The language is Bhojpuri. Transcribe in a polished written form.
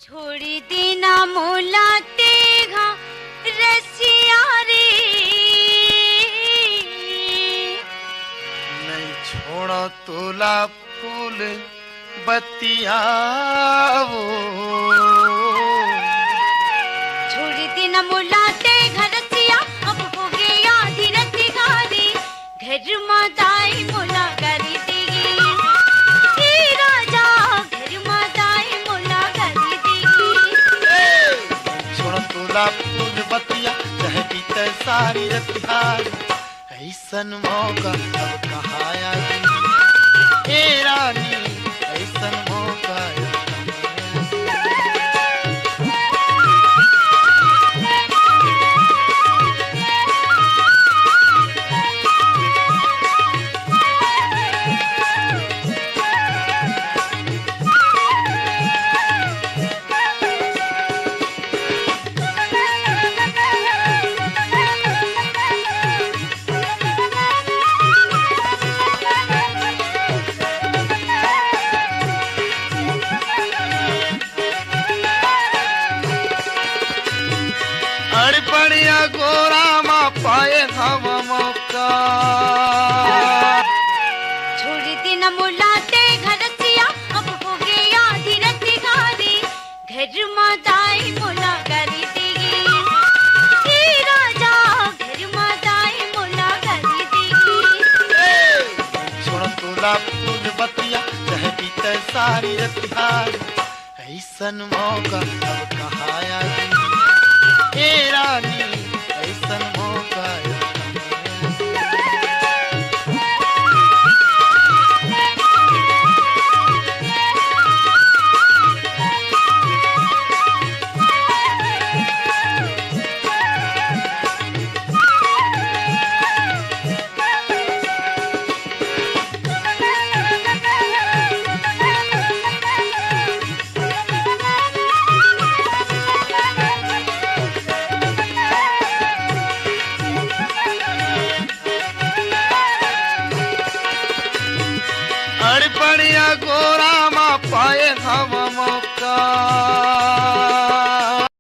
छोड़ी देना मोला तेगा रसिया रे, नहीं छोड़ो तोला फूल बतिया वो। छोड़ी देना मोला तेगा रसिया, अब हो गया धीरज गारी, घर माताई मोला करी देगी हे राजा, घर माताई मोला करी देगी। छोड़ो तोला फूल बतिया चाहे बीते सारी रतिहार, ऐसन मौका अब कहाँ आई हे रानी, ऐसन मौका बढ़िया गोरा मा पाए हम मौका। छोड़ देना मोला तेगा रसिया, अब हो गया धीरज गारी, घर माताई मोला करी देगी हे राजा, घर माताई मोला करी देगी। छोड़ो तोला फूल बतिया चाहे बीते सारी रतिहार, ऐसन मौका अब कहाँ आई हे रानी, ऐसन मौका बढ़िया गोरा मा पाए हम मौका।